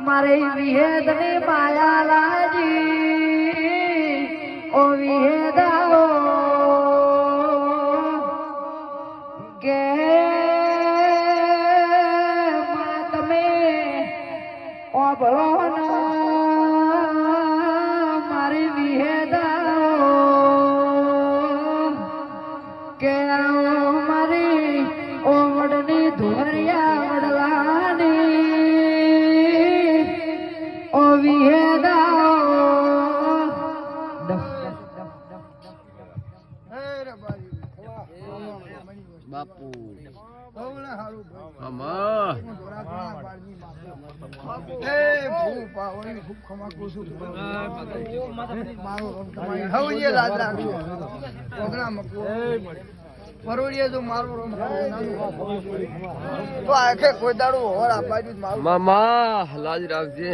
મારે વિહેદની માયા લાજી ઓ વિહેદાઓ કે તમે ઓબળો મારી વિહેદાઓ કે મારી ઓવડની ધોરિયા વડવાની ઓ વિહેદાઓ બાપુ કોઈ દાડો હોર આપવા મામા લાજ રાખજે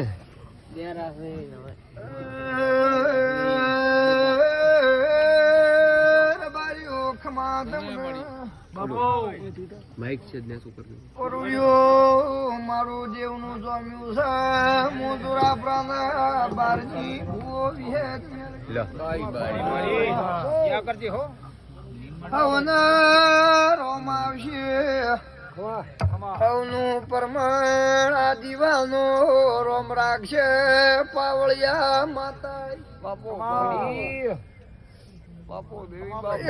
માઇક છે ને શું કરવું મારું દેવનું જમ્યું છે મોદુરા પ્રાણ બારજી હવન રોમ આવશે હવનું પરમાણ દીવાનો રોમ રાખશે પાવળિયા માતા બાપો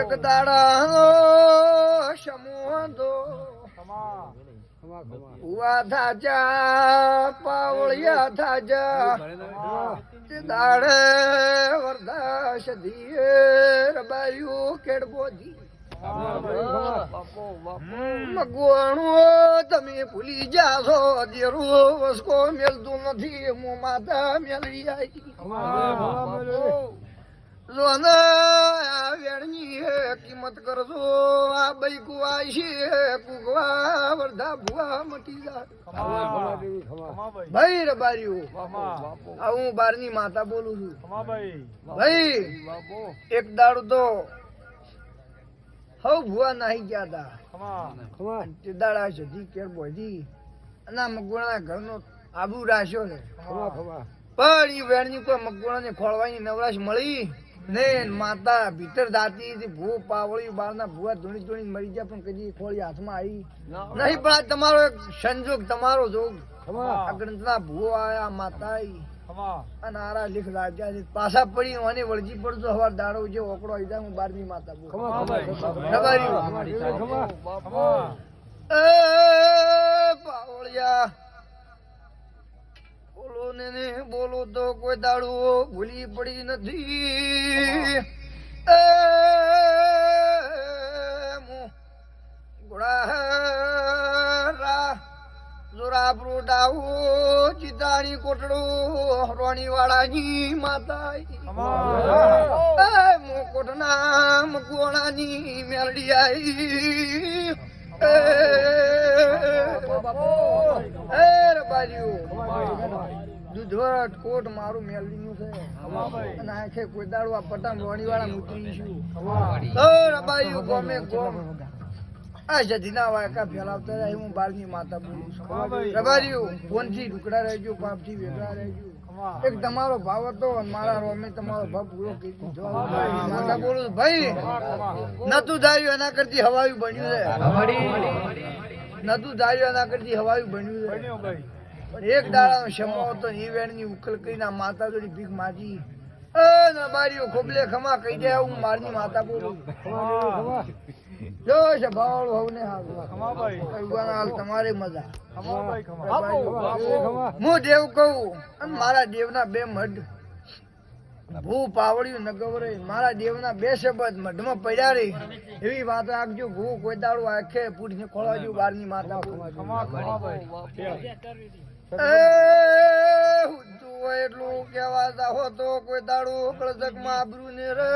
એક દાડા સમૂહ દો ઉવા થાજા પાવળિયા થાજા તે દાડે વરદાશ ધીએ રબાયું કેડબોધી મગવાણું તમે ભૂલી જાશો દેરું વસકો મેલતું નથી હું માતા મેળવી આવી કિંમત કરજો આ બઈ કુવાય છે કુકવા વર્ધા ભુવા મટી જાય ભાઈ રબાર્યું હું બારની માતા બોલું છું ભાઈ એક દાડું તો હવ ભુવા નાહી ગયા હતા તે દાડા સુધી કેર બોધી અને મગવાણા ઘરનો આબુ રાખ્યો ને પણ એ વેણની કોઈ મગવાણા ને ખોળવાની નવરાશ મળી ને માતા ભીતર દાતી ભૂ પાવળી બારના ભૂવા ધોણી ધોણી મરી ગયા પણ કદી ખોળી હાથમાં આવી નહીં પણ આ તમારો એક સંજોગ તમારો જોગ આ ગ્રંથના ભૂવો આયા માતા આવી અને આરા લીખ લાગ્યા છે પાછા પડી અને વળજી પડતો હવાર દાડો જે ઓકડો આવી હું 12મી માતા બોલ પાવળિયા બોલો ને બોલો તો કોઈ દાડો ભૂલી પડી નથી ઘોડા જોરાપરું ડાવો ચિતાણી કોટડો રોણી વાળાની માતા મોકોટના મકવાણાની મેલડી આવી દૂધવટ કોટ મારું મેલડી નું છે અને આખે કોઈ દાડો આ પટામ રોણી વાળા મૂકી છું રબાયું ગમે ગોમ આ જધીના વાયકા ફેલાવતા રહે હું 12મી માતા બોલું છું રબાર્યું ફોન થી ઢુકડા રહેજો પાપ થી વેગળા રહેજો એક તમારો ભાવ હતો મારા રોમે તમારો ભાવ પૂરો કરી દીધો માતા બોલું ભાઈ નતું ધાર્યું એના કરતી હવાયું બન્યું છે નતું ધાર્યું એના કરતી હવાયું બન્યું છે પણ એક દાડાનો સમો હતો એ વેણની ઉકલ કરીને માતા જોડી ભીખ માજી રબારીઓ ખોબલે ખમા કહી દે હું મારની માતા બોલું જો છે ભાવ ને હાલ તમારે મજા હું દેવ કહું અને મારા દેવના 2 મઢ ભૂ પાવળ્યું ન ગવરે મારા દેવના 2 શબ્દ મઢમાં પડ્યા રહી એવી વાત રાખજો ભૂ કોઈ દાડું આખે પૂછને ખોળાજો 12મી માતા એટલું કેવા જાહો તો કોઈ દાડું કળજક માં આબરૂ ને રે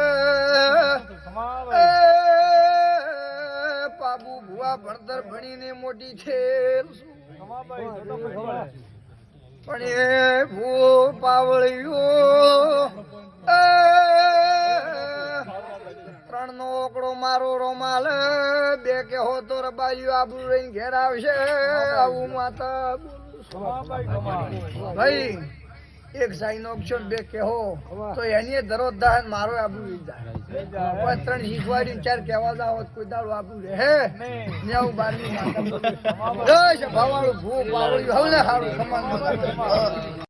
બાબુ ભુવા ભણતર ભણીને મોટી છે પણ એ ભૂ પાવળિયો 3 નો ઓકડો મારો રોમાલ 2 કે હો તો રબાયું આબુ રહીને ઘેર આવશે આવું માતા બોલું ભાઈ એક સાઈ નો ઓપ્શન બે કહો તો એની દરરોજ દહન મારો આબુ લઈ જાય કોઈ ત્રણ શીખવાડી ચાર કહેવા જાવ કોઈ દાડો આબુ રે હે નેવું બારની ભાવાળું ભૂ પાવળ્યું હવે ને સારું સમાન